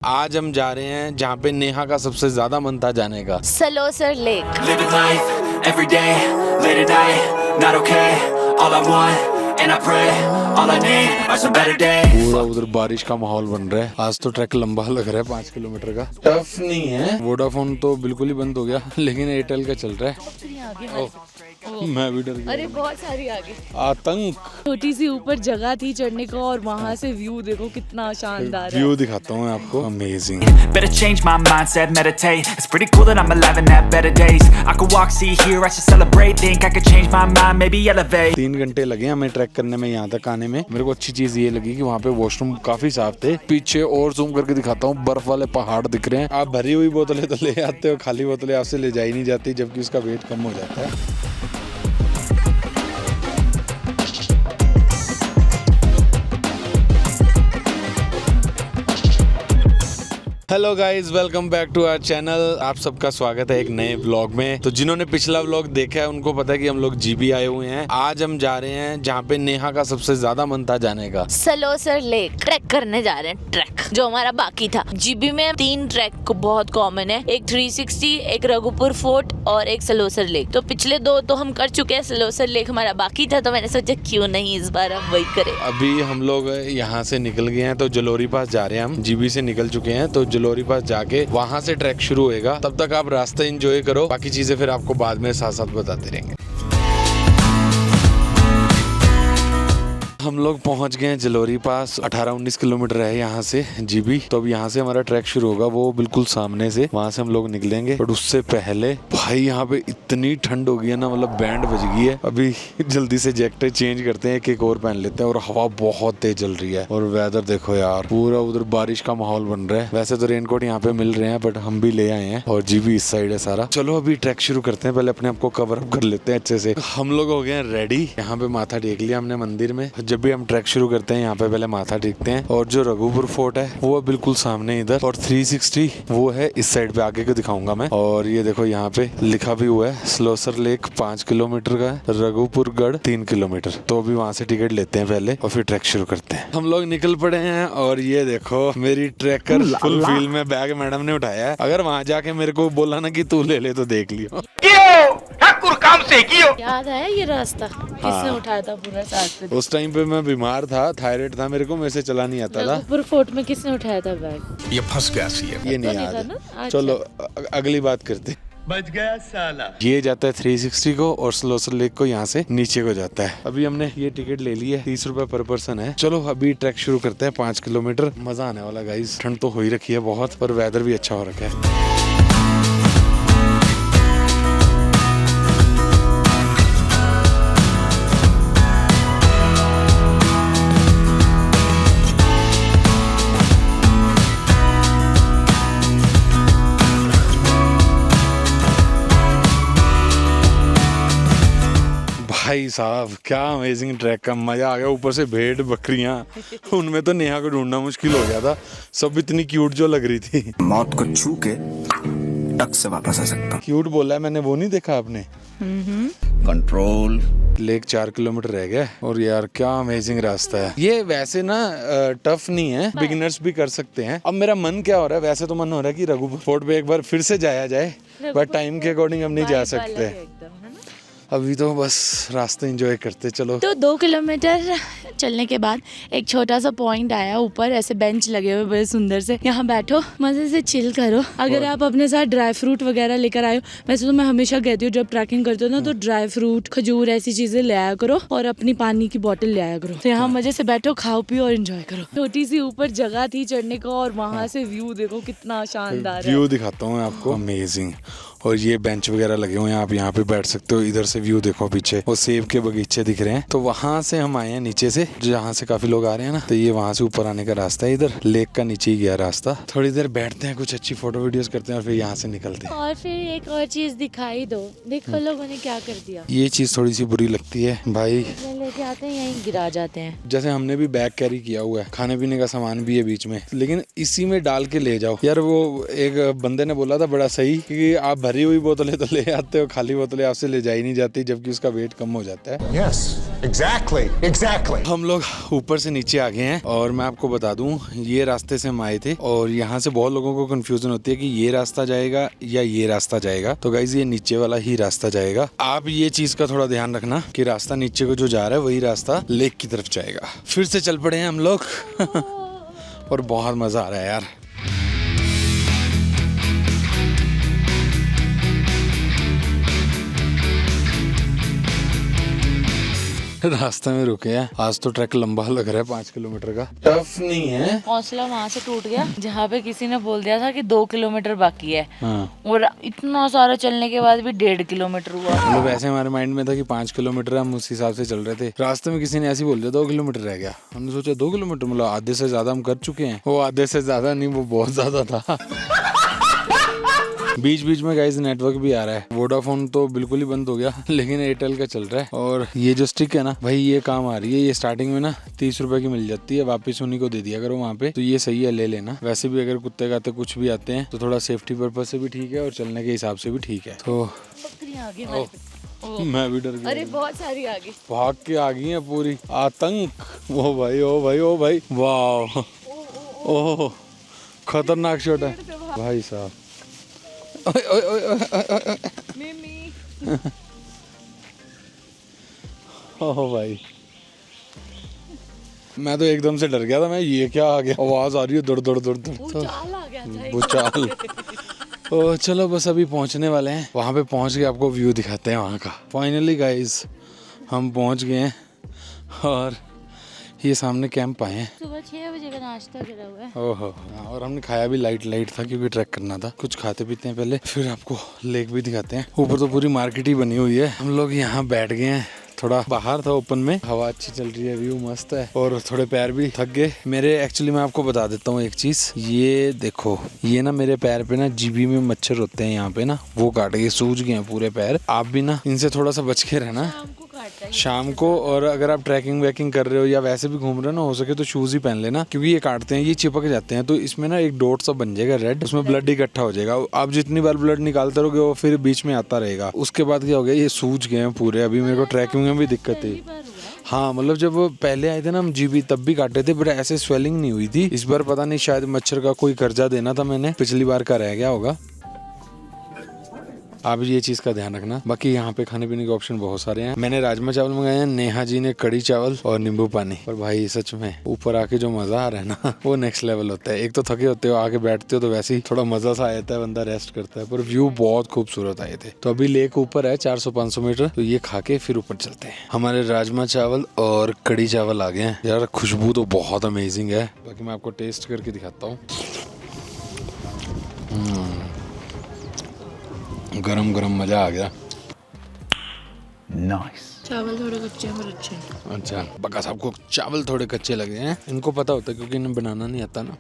आज हम जा रहे हैं जहाँ पे नेहा का सबसे ज्यादा मन था जाने का, सलोसर lake. Living life, every day, late at night, not okay. All I want, and I pray, all I need are some better days. पूरा उधर बारिश का माहौल बन रहा है। आज तो ट्रैक लंबा लग रहा है, 5 किलोमीटर का। टफ नहीं है, वोडाफोन तो बिल्कुल ही बंद हो गया, लेकिन एयरटेल का चल रहा है। मैं भी डर गया। अरे बहुत सारी आगे आतंक। छोटी सी ऊपर जगह थी चढ़ने को और वहाँ से व्यू देखो कितना शानदार है। व्यू दिखाता हूँ आपको, amazing. Better change my mindset, meditate. It's pretty cool that I'm alive and have better days. I could walk, see, hear, I should celebrate. Think I could change my mind, maybe elevate. 3 घंटे लगे हमें track करने में, यहाँ तक आने में। मेरे को अच्छी चीज ये लगी कि वहाँ पे वॉशरूम काफी साफ थे। पीछे और जूम करके दिखाता हूँ, बर्फ वाले पहाड़ दिख रहे हैं। आप भरी हुई बोतलें तो ले आते हो, खाली बोतलें आपसे ले जाई नहीं जाती, जबकि उसका वेट कम हो जाता है। Hello guys, welcome back to our channel. आप सबका स्वागत है एक नए व्लॉग में। तो जिन्होंने पिछला व्लॉग देखा है उनको पता है कि हम लोग जीबी आए हुए हैं। आज हम जा रहे हैं जहाँ पे नेहा का सबसे ज्यादा मन था जाने का, सलोसर लेक। ट्रैक करने जा रहे हैं, ट्रैक जो हमारा बाकी था। जीबी में 3 ट्रैक को बहुत कॉमन है, एक 360, एक रघुपुर फोर्ट और एक सलोसर लेक। तो पिछले 2 तो हम कर चुके हैं, सलोसर लेक हमारा बाकी था, तो मैंने सोचा क्यों नहीं इस बार हम वही करें। अभी हम लोग यहाँ से निकल गए हैं, तो जलोरी पास जा रहे हैं। हम जीबी से निकल चुके हैं, तो जलोरी पास जाके वहां से ट्रैक शुरू होएगा। तब तक आप रास्ता एंजॉय करो, बाकी चीजें फिर आपको बाद में साथ साथ बताते रहेंगे। हम लोग पहुंच गए हैं जलोरी पास। 18-19 किलोमीटर है यहाँ से जीबी। तो अब यहाँ से हमारा ट्रैक शुरू होगा, वो बिल्कुल सामने से, वहां से हम लोग निकलेंगे। बट उससे पहले भाई यहाँ पे इतनी ठंड हो गई है ना, मतलब बैंड बज गई है। अभी जल्दी से जैकेट चेंज करते हैं, एक और पहन लेते हैं। और हवा बहुत तेज चल रही है और वेदर देखो यार, पूरा उधर बारिश का माहौल बन रहा है। वैसे तो रेनकोट यहाँ पे मिल रहे हैं, बट हम भी ले आए हैं और जीबी इस साइड है सारा। चलो अभी ट्रैक शुरू करते हैं, पहले अपने आप को कवर अप कर लेते हैं अच्छे से। हम लोग हो गए हैं रेडी। यहाँ पे माथा टेक लिया हमने मंदिर में। जब भी हम ट्रैक शुरू करते हैं यहाँ पे पहले माथा टेकते हैं। और जो रघुपुर फोर्ट है वो है बिल्कुल सामने इधर, और 360 वो है इस साइड पे, आगे को दिखाऊंगा मैं। और ये देखो यहाँ पे लिखा भी हुआ है सलोसर लेक 5 किलोमीटर का है, रघुपुरगढ़ 3 किलोमीटर। तो अभी वहाँ से टिकट लेते हैं पहले और फिर ट्रैक शुरू करते हैं। हम लोग निकल पड़े हैं और ये देखो मेरी ट्रैकर फुल फील में बैग मैडम ने उठाया है। अगर वहाँ जाके मेरे को बोला ना कि तू ले ले तो देख लियो। याद आया ये रास्ता किसने उठाया था पूरा साथ में? उस टाइम पे मैं बीमार था, थायराइड था मेरे को, मेरे से चला नहीं आता था। रघुपुर फोर्ट में किसने उठाया था बैग? ये फंस गया सी है। ये नहीं तो याद था है। ना? अच्छा। चलो अगली बात करते। बच गया साला। ये जाता है 360 को और सलोसर लेक को यहाँ से नीचे को जाता है। अभी हमने ये टिकट ले ली है, 30 रुपए पर पर्सन है। चलो अभी ट्रैक शुरू करते हैं, 5 किलोमीटर। मजा आने वाला गाइस। ठंड तो हो ही रखी है बहुत, पर वेदर भी अच्छा हो रखा है। भाई साहब क्या अमेजिंग ट्रैक का मजा आ गया। ऊपर से भेड़ बकरियां, उनमें तो नेहा को ढूंढना मुश्किल हो गया था। सब इतनी क्यूट जो लग रही थी। मौत को छू के टक से वापस आ सकता हूँ। क्यूट बोला है मैंने, वो नहीं देखा आपने? कंट्रोल। लेक 4 किलोमीटर रह गया और यार क्या अमेजिंग रास्ता है ये। वैसे ना टफ नहीं है, बिगिनर्स भी कर सकते हैं। अब मेरा मन क्या हो रहा है, वैसे तो मन हो रहा है कि रघुपुर फोर्ट पे एक बार फिर से जाया जाए, बट टाइम के अकॉर्डिंग हम नहीं जा सकते। अभी तो बस रास्ते एंजॉय करते चलो। तो 2 किलोमीटर चलने के बाद एक छोटा सा पॉइंट आया, ऊपर ऐसे बेंच लगे हुए बड़े सुंदर से। यहाँ बैठो, मजे से चिल करो। अगर आप अपने साथ ड्राई फ्रूट वगैरह लेकर आए हो, वैसे तो मैं हमेशा कहती हूँ जब ट्रैकिंग करते हो ना, तो ड्राई फ्रूट, खजूर, ऐसी चीजें ले आया करो और अपनी पानी की बोतल ले आया करो। तो यहाँ मजे से बैठो, खाओ पियो और एंजॉय करो। छोटी सी ऊपर जगह थी चढ़ने को और वहाँ से व्यू देखो कितना शानदार है। व्यू दिखाता हूँ आपको, अमेजिंग। और ये बेंच वगैरह लगे हुए हैं, आप यहाँ पे बैठ सकते हो। इधर से व्यू देखो, पीछे वो सेब के बगीचे दिख रहे हैं। तो वहां से हम आए हैं नीचे से, जहाँ से काफी लोग आ रहे हैं ना। तो ये वहां से ऊपर आने का रास्ता है, इधर लेक का नीचे ही गया रास्ता। थोड़ी देर बैठते हैं, कुछ अच्छी फोटो वीडियोस करते हैं और फिर यहाँ से निकलते हैं। और फिर एक और चीज दिखाई दो, देखो लोगों ने क्या कर दिया। ये चीज थोड़ी सी बुरी लगती है भाई, लेके आते हैं यहीं गिरा जाते हैं। जैसे हमने भी बैग कैरी किया हुआ है, खाने पीने का सामान भी है बीच में, लेकिन इसी में डाल के ले जाओ। यार वो एक बंदे ने बोला था बड़ा सही कि आप भरी हुई बोतलें तो ले आते हो, खाली बोतलें आपसे ले जाई नहीं जाती, जबकि उसका वेट कम हो जाता है। Yes, exactly. हम हम लोग ऊपर से नीचे आ गए हैं और मैं आपको बता दूं ये रास्ते से हम आए थे और यहाँ से बहुत लोगों को कंफ्यूजन होती है कि ये रास्ता जाएगा या ये रास्ता जाएगा। तो गाइज ये नीचे वाला ही रास्ता जाएगा। आप ये चीज का थोड़ा ध्यान रखना कि रास्ता नीचे को जो जा रहा है वही रास्ता लेक की तरफ जाएगा। फिर से चल पड़े हैं हम लोग और बहुत मजा आ रहा है यार। रास्ते में रुके हैं। आज तो ट्रैक लंबा लग रहा है 5 किलोमीटर का। टफ नहीं है। हौसला वहाँ से टूट गया जहाँ पे किसी ने बोल दिया था कि 2 किलोमीटर बाकी है। हाँ। और इतना सारा चलने के बाद भी 1.5 किलोमीटर हुआ। मतलब वैसे हमारे माइंड में था कि 5 किलोमीटर, हम उस हिसाब से चल रहे थे। रास्ते में किसी ने ऐसे बोल दिया 2 किलोमीटर रह गया। हमने सोचा 2 किलोमीटर मतलब आधे से ज्यादा हम कर चुके हैं। वो आधे से ज्यादा नहीं, वो बहुत ज्यादा था। बीच बीच में गाइस नेटवर्क भी आ रहा है। वोडाफोन तो बिल्कुल ही बंद हो गया लेकिन एयरटेल का चल रहा है। और ये जो स्टिक है ना भाई, ये काम आ रही है। ये स्टार्टिंग में ना 30 रुपए की मिल जाती है, वापस उन्हीं को दे दिया करो वहाँ पे। तो ये सही है, ले लेना। वैसे भी अगर कुत्ते काते कुछ भी आते हैं तो थोड़ा सेफ्टी पर्पज से भी ठीक है और चलने के हिसाब से भी ठीक है। तो मैं भी डर गया। अरे बहुत सारी आ गई, भाग के आ गई है पूरी आतंक। ओ भाई ओ भाई ओ भाई, वाह ओह खतरनाक शॉट है भाई साहब। ओए ओए ओए ओए ओह भाई, मैं तो एकदम से डर गया था। मैं ये क्या आ गया, आवाज आ रही है दौड़ दौड़ दौड़ दौड़। भूचाल आ गया था। भूचाल। ओ चलो बस अभी पहुंचने वाले हैं। वहां पे पहुंच के आपको व्यू दिखाते हैं वहां का। फाइनली गाइस हम पहुंच गए हैं और ये सामने कैंप आए हैं। सुबह 6 बजे का नाश्ता करा हुआ है। ओहो। और हमने खाया भी लाइट था क्योंकि ट्रैक करना था। कुछ खाते पीते हैं पहले, फिर आपको लेक भी दिखाते हैं। ऊपर तो पूरी मार्केट ही बनी हुई है। हम लोग यहाँ बैठ गए हैं, थोड़ा बाहर था ओपन में, हवा अच्छी चल रही है, व्यू मस्त है और थोड़े पैर भी थक गए मेरे। एक्चुअली मैं आपको बता देता हूँ एक चीज, ये देखो ये ना मेरे पैर पे ना जीबी में मच्छर होते हैं यहाँ पे ना, वो काट के सूज गए हैं पूरे पैर। आप भी ना इनसे थोड़ा सा बच के रहना शाम को। और अगर आप ट्रैकिंग वैकिंग कर रहे हो या वैसे भी घूम रहे हो ना, हो सके तो शूज ही पहन लेना क्योंकि ये काटते हैं, ये चिपक जाते हैं। तो इसमें ना एक डॉट सा बन जाएगा रेड, उसमें ब्लड इकट्ठा हो जाएगा। आप जितनी बार ब्लड निकालते रहोगे वो फिर बीच में आता रहेगा। उसके बाद क्या हो गया, ये सूज गए हैं पूरे। अभी मेरे को ट्रैकिंग में भी दिक्कत है। हाँ मतलब जब पहले आए थे ना हम जीबी तब भी काटे थे, बट ऐसे स्वेलिंग नहीं हुई थी। इस बार पता नहीं, शायद मच्छर का कोई कर्जा देना था मैंने, पिछली बार का रह गया होगा। आप ये चीज का ध्यान रखना। बाकी यहाँ पे खाने पीने के ऑप्शन बहुत सारे हैं। मैंने राजमा चावल मंगाए हैं, नेहा जी ने कड़ी चावल और नींबू पानी। और भाई सच में ऊपर आके जो मजा आ रहा है ना वो नेक्स्ट लेवल होता है। एक तो थके होते हो, आके बैठते हो तो वैसे ही थोड़ा मजा सा आ जाता है, बंदा रेस्ट करता है। पर व्यू बहुत खूबसूरत आए थे। तो अभी लेक ऊपर है 400-500 मीटर, तो ये खा के फिर ऊपर चलते हैं। हमारे राजमा चावल और कड़ी चावल आ गए हैं यार। खुशबू तो बहुत अमेजिंग है। बाकी मैं आपको टेस्ट करके दिखाता हूँ। गरम गरम मजा आ गया। नाइस। चावल थोड़े कच्चे हैं पर अच्छे हैं। अच्छा बका साहब को चावल थोड़े कच्चे लगे हैं। इनको पता होता है क्योंकि इन्हें बनाना नहीं आता ना।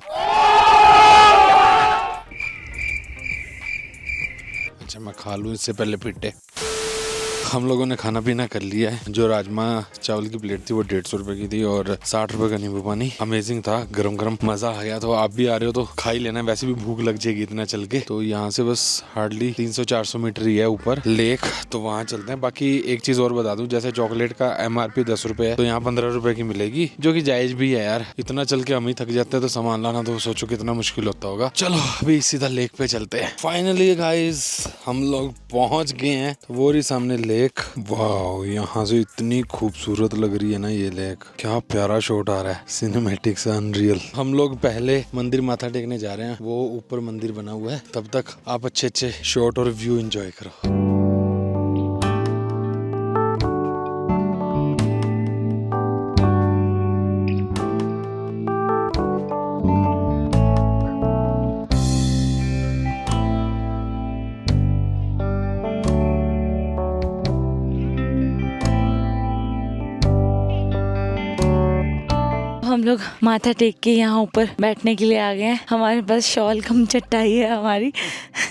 अच्छा मैं खा लूँ इससे पहले पिट्टे। हम लोगों ने खाना पीना कर लिया है। जो राजमा चावल की प्लेट थी वो 150 रुपए की थी और 60 रुपए का नींबू पानी। अमेजिंग था, गरम गरम मजा आ गया। तो आप भी आ रहे हो तो खा ही लेना, वैसे भी भूख लग जाएगी इतना चल के। तो यहाँ से बस हार्डली 300-400 मीटर ही है ऊपर लेक, तो वहाँ चलते हैं। बाकी एक चीज और बता दूं, जैसे चॉकलेट का MRP 10 रुपए है तो यहाँ 15 रुपए की मिलेगी, जो की जायज भी है यार। इतना चल के हम ही थक जाते हैं तो सामान लाना तो सोचो कितना मुश्किल होता होगा। चलो अभी सीधा लेक पे चलते हैं। फाइनली गाइस हम लोग पहुंच गए हैं। तो वो रही सामने लेक। वाह यहाँ से इतनी खूबसूरत लग रही है ना ये लेक। क्या प्यारा शॉट आ रहा है, सिनेमैटिक से अनरियल। हम लोग पहले मंदिर माथा टेकने जा रहे हैं, वो ऊपर मंदिर बना हुआ है। तब तक आप अच्छे अच्छे शॉट और व्यू एंजॉय करो। हम लोग माथा टेक के यहाँ ऊपर बैठने के लिए आ गए हैं। हमारे पास शॉल कम चटाई है हमारी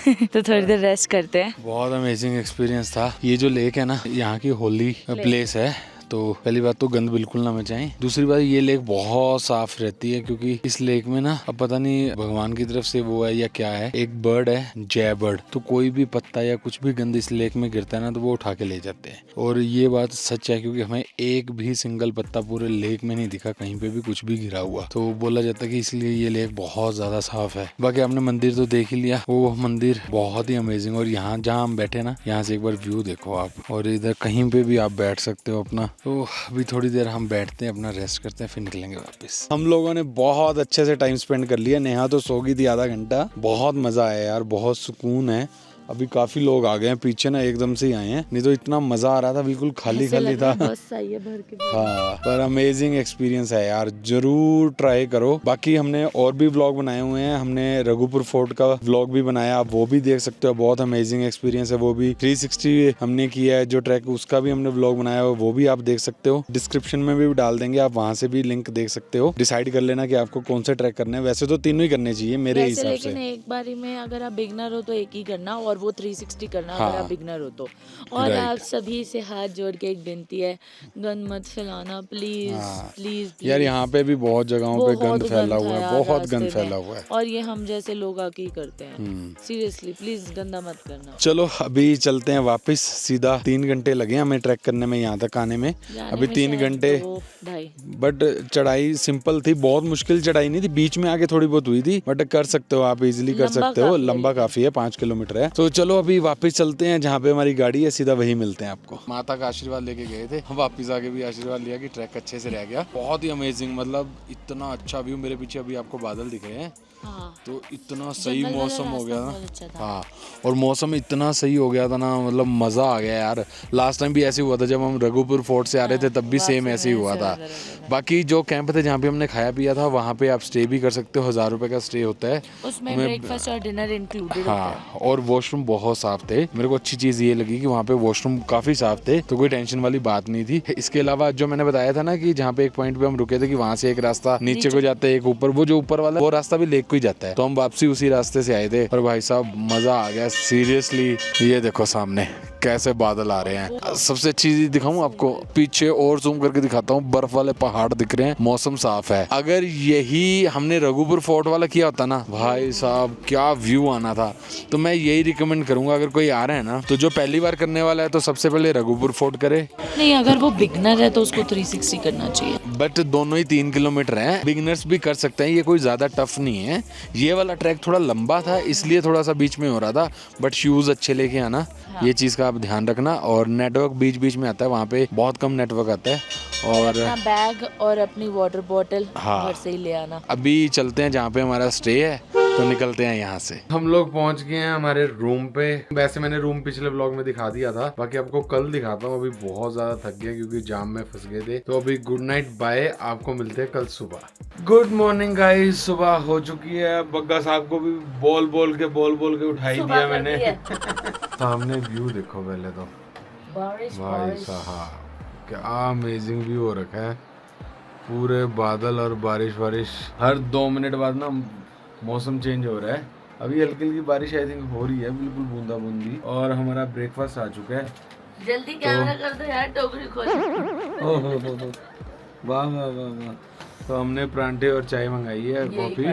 तो थोड़ी देर रेस्ट करते हैं। बहुत अमेजिंग एक्सपीरियंस था। ये जो लेक है ना, यहाँ की होली प्लेस है। तो पहली बात तो गंद बिल्कुल ना मचाएं। दूसरी बात ये लेक बहुत साफ रहती है क्योंकि इस लेक में ना अब पता नहीं भगवान की तरफ से वो है या क्या है, एक बर्ड है जय बर्ड, तो कोई भी पत्ता या कुछ भी गंद इस लेक में गिरता है ना तो वो उठा के ले जाते हैं। और ये बात सच है क्योंकि हमें एक भी सिंगल पत्ता पूरे लेक में नहीं दिखा, कहीं पे भी कुछ भी गिरा हुआ। तो बोला जाता है कि इसलिए ये लेक बहुत ज्यादा साफ है। बाकी आपने मंदिर तो देख ही लिया, वो मंदिर बहुत ही अमेजिंग। और यहाँ जहाँ हम बैठे ना, यहाँ से एक बार व्यू देखो आप, और इधर कहीं पे भी आप बैठ सकते हो अपना। तो अभी थोड़ी देर हम बैठते हैं, अपना रेस्ट करते हैं, फिर निकलेंगे वापस। हम लोगों ने बहुत अच्छे से टाइम स्पेंड कर लिया। नेहा तो सो गई थी आधा घंटा। बहुत मजा आया यार, बहुत सुकून है। अभी काफी लोग आ गए हैं पीछे ना, एकदम से ही आए हैं, नहीं तो इतना मजा आ रहा था, बिल्कुल खाली खाली था। बस आई है भर के। हाँ, पर अमेजिंग एक्सपीरियंस है यार, जरूर ट्राई करो। बाकी हमने और भी व्लॉग बनाए हुए हैं, हमने रघुपुर फोर्ट का व्लॉग भी बनाया, आप वो भी देख सकते हो। बहुत अमेजिंग एक्सपीरियंस है वो भी। 360 हमने किया है जो ट्रैक, उसका भी हमने व्लॉग बनाया है, वो भी आप देख सकते हो। डिस्क्रिप्शन में भी डाल देंगे, आप वहाँ से भी लिंक देख सकते हो। डिसाइड कर लेना कि आपको कौन सा ट्रैक करना है। वैसे तो तीनों ही करने चाहिए मेरे हिसाब से, लेकिन एक बारी में अगर आप बिगनर हो तो एक ही करना, और वो 360 करना हाँ, अगर आप बिगनर हो तो। और आप सभी से हाथ जोड़ के एक विनती है, गंद मत फैलाना प्लीज। प्लीज यार, यहाँ पे भी बहुत जगहों पे गंद फैला हुआ है, बहुत गंद फैला हुआ है, और ये हम जैसे लोग आके ही करते हैं। सीरियसली प्लीज गंदा मत करना। चलो अभी चलते हैं वापस, सीधा 3 घंटे लगे हमें ट्रैक करने में, यहाँ तक आने में अभी 3 घंटे भाई। बट चढ़ाई सिंपल थी, बहुत मुश्किल चढ़ाई नहीं थी, बीच में आके थोड़ी बहुत हुई थी, बट कर सकते हो आप, इजीली कर सकते हो। लंबा काफी है, 5 किलोमीटर है। तो चलो अभी वापस चलते हैं, जहाँ पे हमारी गाड़ी है, सीधा वही मिलते हैं आपको। माता का आशीर्वाद लेके गए थे, वापिस आके भी आशीर्वाद लिया कि ट्रैक अच्छे से रह गया। बहुत ही अमेजिंग, मतलब इतना अच्छा व्यू। मेरे पीछे अभी आपको बादल दिख रहे हैं। हाँ। तो इतना सही मौसम हो गया ना। हाँ, और मौसम इतना सही हो गया था ना, मतलब मजा आ गया यार। लास्ट टाइम भी ऐसे हुआ था जब हम रघुपुर फोर्ट से आ रहे थे, तब भी सेम ऐसे ही हुआ था। बाकी जो कैंप थे जहाँ पे हमने खाया पिया था, वहाँ पे आप स्टे भी कर सकते हो, 1000 रुपए का स्टे होता है, उसमें ब्रेकफास्ट और डिनर इंक्लूडेड होता है। हाँ, और वॉशरूम बहुत साफ थे। मेरे को अच्छी चीज ये लगी कि वहाँ पे वॉशरूम काफी साफ थे, तो कोई टेंशन वाली बात नहीं थी। इसके अलावा जो मैंने बताया था ना कि जहाँ पे एक पॉइंट पे हम रुके थे कि वहाँ से एक रास्ता नीचे को जाता है, एक ऊपर, वो जो ऊपर वाला वो रास्ता भी लेक को ही जाता है, तो हम वापसी उसी रास्ते से आए थे। और भाई साहब मजा आ गया सीरियसली। ये देखो सामने कैसे बादल आ रहे हैं। सबसे अच्छी चीज दिखाऊं आपको, पीछे और जूम करके दिखाता हूँ, बर्फ वाले पहाड़ दिख रहे हैं, मौसम साफ है। अगर यही हमने रघुपुर फोर्ट वाला किया होता ना, भाई साहब क्या व्यू आना था। तो मैं यही रिकमेंड करूंगा, अगर कोई आ रहा है ना, तो जो पहली बार करने वाला है तो सबसे पहले रघुपुर फोर्ट करे। नहीं, अगर वो बिगनर है तो उसको 360 करना चाहिए। बट दोनों ही 3 किलोमीटर है, बिगिनर्स भी कर सकते हैं, ये कोई ज्यादा टफ नहीं है। ये वाला ट्रैक थोड़ा लंबा था, इसलिए थोड़ा सा बीच में हो रहा था, बट शूज अच्छे लेके आना। हाँ। ये चीज का आप ध्यान रखना। और नेटवर्क बीच बीच में आता है, वहाँ पे बहुत कम नेटवर्क आता है। और अपना बैग और अपनी वाटर बॉटल घर से ही ले आना। अभी चलते हैं जहाँ पे हमारा स्टे है, तो निकलते हैं यहाँ से। हम लोग पहुँच गए हैं हमारे रूम पे। वैसे मैंने रूम पिछले व्लॉग में दिखा दिया था, बाकी आपको कल दिखाता हूँ। अभी बहुत ज्यादा थक गया क्योंकि जाम में फंस गए थे। तो अभी गुड नाइट, बाय, आपको मिलते हैं कल सुबह। गुड मॉर्निंग गाइस, सुबह हो चुकी है। बग्गा साहब को भी बोल बोल के उठाई दिया मैंने। सामने व्यू देखो पहले तो, भाई साहब क्या अमेजिंग व्यू हो रखा है। पूरे बादल और बारिश हर 2 मिनट बाद ना मौसम चेंज हो रहा है। अभी हल्की हल्की बारिश आई थिंक हो रही है, बिल्कुल बूंदा बूंदी। और हमारा ब्रेकफास्ट आ चुका है। जल्दी कैमरा कर दो यार, टोकरी खोल। ओहो, वाह वाह वाह वाह। तो हमने परांठे और चाय मंगाई है, कॉफी।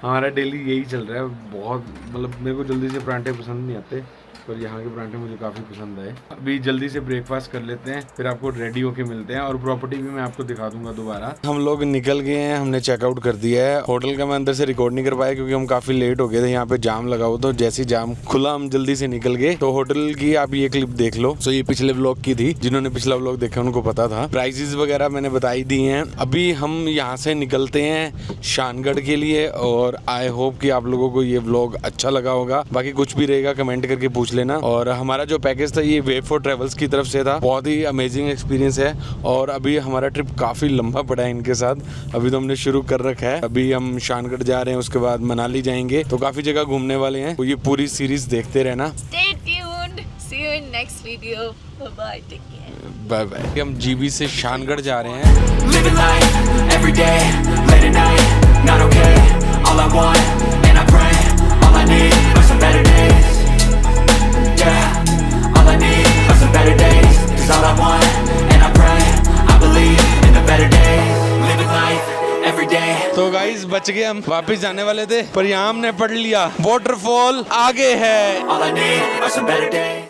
हमारा डेली यही चल रहा है। बहुत मतलब मेरे को जल्दी से परांठे पसंद नहीं आते, पर यहाँ के परांठे मुझे काफ़ी पसंद आए। अभी जल्दी से ब्रेकफास्ट कर लेते हैं, फिर आपको रेडी होके मिलते हैं। और प्रॉपर्टी भी मैं आपको दिखा दूंगा दोबारा। हम लोग निकल गए हैं, हमने चेकआउट कर दिया है। होटल का मैं अंदर से रिकॉर्ड नहीं कर पाया क्योंकि हम काफ़ी लेट हो गए थे, यहाँ पे जाम लगा हुआ। तो जैसे ही जाम खुला हम जल्दी से निकल गए। तो होटल की आप ये क्लिप देख लो। तो ये पिछले व्लॉग की थी, जिन्होंने पिछला व्लॉग देखा उनको पता था। प्राइजेस वगैरह मैंने बताई दी हैं। अभी हम यहाँ से निकलते हैं शानगढ़ के लिए। और आई होप कि आप लोगों को ये व्लॉग अच्छा लगा होगा। बाकी कुछ भी रहेगा कमेंट करके पूछ लेना। और हमारा जो पैकेज था ये वेव फॉर ट्रेवल्स की तरफ से था। बहुत ही अमेजिंग एक्सपीरियंस है। और अभी हमारा ट्रिप काफ़ी लंबा पड़ा है इनके साथ। अभी तो हमने शुरू कर रखा है। अभी हम शानगढ़ जा रहे हैं, उसके बाद मनाली जाएंगे। तो काफ़ी जगह घूमने वाले हैं। तो ये पूरी सीरीज देखते रहना। Stay tuned. See you in next video. Bye-bye. Take care. Bye bye. हम जीबी से शानगढ़ जा रहे हैं। Living life, every day, late at night, not okay. All I want, and I pray, all I need are some better days. Yeah, all I need are some better days. 'Cause all I want, and I pray, बच गए, हम वापस जाने वाले थे पर यहाँ हमने पढ़ लिया वाटरफॉल आगे है। All I need are some better days.